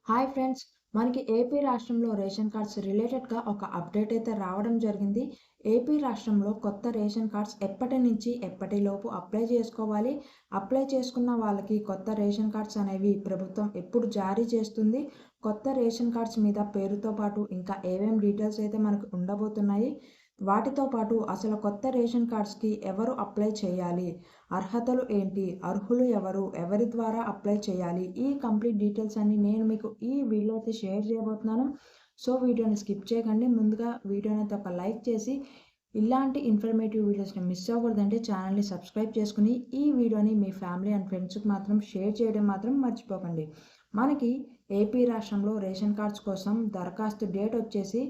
Hi friends! మనకి AP రాష్ట్రంలో ration cards రిలేటెడ్‌గా ఒక అప్డేట్ అయితే రావడం జరిగింది. ఏపీ రాష్ట్రంలో కొత్త రేషన్ కార్డ్స్ ఎప్పటి నుంచి ఎప్పటిలోపు అప్లై చేసుకోవాలి? అప్లై చేసుకున్న వాళ్ళకి కొత్త రేషన్ కార్డ్స్ అనేవి ప్రభుత్వం ఎప్పుడు జారీ చేస్తుంది? కొత్త రేషన్ కార్డ్స్ మీద పేరుతో పాటు ఇంకా ఏమేం డీటెయిల్స్ అయితే మనకు ఉండబోతున్నాయి? వాటితో పాటు అసలు కొత్త రేషన్ కార్డ్స్‌కి ఎవరు అప్లై చేయాలి? అర్హతలు ఏంటి? అర్హులు ఎవరు? ఎవరి ద్వారా అప్లై చేయాలి? ఈ కంప్లీట్ డీటెయిల్స్ అన్నీ నేను మీకు ఈ వీడియోలో అయితే షేర్ చేయబోతున్నాను. సో, వీడియోని స్కిప్ చేయకండి. ముందుగా వీడియోని అయితే ఒక లైక్ చేసి ఇలాంటి ఇన్ఫర్మేటివ్ వీడియోస్‌ని మిస్ అవ్వకూడదంటే ఛానల్‌ని సబ్స్క్రైబ్ చేసుకొని ఈ వీడియోని మీ ఫ్యామిలీ అండ్ ఫ్రెండ్స్‌కి మాత్రం షేర్ చేయడం మాత్రం మర్చిపోకండి. మనకి ఏపీ రాష్ట్రంలో రేషన్ కార్డ్స్ కోసం దరఖాస్తు డేట్ వచ్చేసి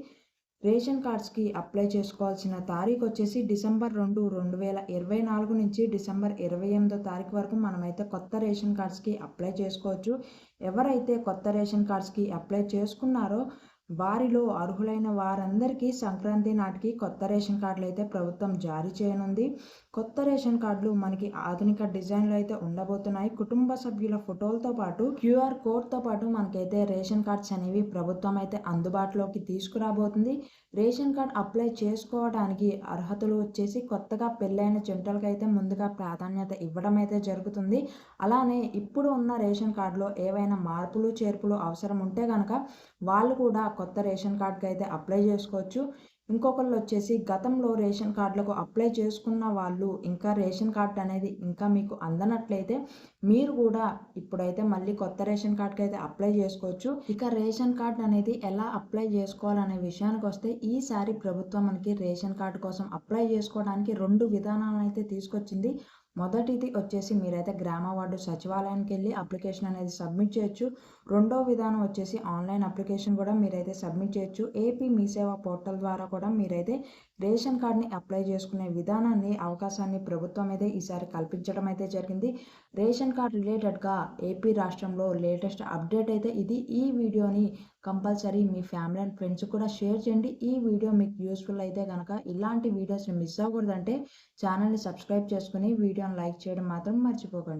రేషన్ కార్డ్స్‌కి అప్లై చేసుకోవాల్సిన తారీఖు వచ్చేసి డిసెంబర్ 2, 2024 నుంచి డిసెంబర్ 28వ తారీఖు వరకు మనమైతే కొత్త రేషన్ కార్డ్స్‌కి అప్లై చేసుకోవచ్చు. ఎవరైతే కొత్త రేషన్ కార్డ్స్‌కి అప్లై చేసుకున్నారో వారిలో అర్హులైన వారందరికీ సంక్రాంతి నాటికి కొత్త రేషన్ కార్డులు అయితే ప్రభుత్వం జారీ చేయనుంది. కొత్త రేషన్ కార్డులు మనకి ఆధునిక డిజైన్‌లో అయితే ఉండబోతున్నాయి. కుటుంబ సభ్యుల ఫోటోలతో పాటు క్యూఆర్ కోడ్‌తో పాటు మనకైతే రేషన్ కార్డ్స్ అనేవి ప్రభుత్వం అయితే అందుబాటులోకి తీసుకురాబోతుంది. రేషన్ కార్డ్ అప్లై చేసుకోవడానికి అర్హతలు వచ్చేసి కొత్తగా పెళ్ళైన జంటలకైతే ముందుగా ప్రాధాన్యత ఇవ్వడం అయితే జరుగుతుంది. అలానే ఇప్పుడు ఉన్న రేషన్ కార్డులో ఏవైనా మార్పులు, చేర్పులు అవసరం ఉంటే గనక వాళ్ళు కూడా కొత్త రేషన్ కార్డ్‌కి అయితే అప్లై చేసుకోవచ్చు. ఇంకొకళ్ళు వచ్చేసి గతంలో రేషన్ కార్డులకు అప్లై చేసుకున్న వాళ్ళు ఇంకా రేషన్ కార్డ్ అనేది ఇంకా మీకు అందనట్లయితే మీరు కూడా ఇప్పుడైతే మళ్ళీ కొత్త రేషన్ కార్డ్‌కి అయితే అప్లై చేసుకోవచ్చు. ఇక రేషన్ కార్డ్ అనేది ఎలా అప్లై చేసుకోవాలనే విషయానికి వస్తే ఈసారి ప్రభుత్వం మనకి రేషన్ కార్డ్ కోసం అప్లై చేసుకోవడానికి 2 విధానాలను అయితే తీసుకొచ్చింది. మొదటిది వచ్చేసి మీరైతే గ్రామ వార్డు సచివాలయానికి వెళ్ళి అప్లికేషన్ అనేది సబ్మిట్ చేయొచ్చు. రెండో విధానం వచ్చేసి ఆన్లైన్ అప్లికేషన్ కూడా మీరైతే సబ్మిట్ చేయొచ్చు. ఏపీ మీ సేవ పోర్టల్ ద్వారా కూడా మీరైతే రేషన్ కార్డ్‌ని అప్లై చేసుకునే విధానాన్ని, అవకాశాన్ని ప్రభుత్వం అయితే ఈసారి కల్పించడం అయితే జరిగింది. రేషన్ కార్డ్ రిలేటెడ్‌గా ఏపీ రాష్ట్రంలో లేటెస్ట్ అప్డేట్ అయితే ఇది. ఈ వీడియోని compulsory me family and friends కూడా షేర్ చేయండి. ఈ వీడియో మీకు యూస్‌ఫుల్ అయితే గనక ఇలాంటి వీడియోస్‌ని మిస్ అవ్వకూడదంటే ఛానల్‌ని సబ్స్క్రైబ్ చేసుకొని వీడియోని లైక్ చేయడం మాత్రం మర్చిపోకండి.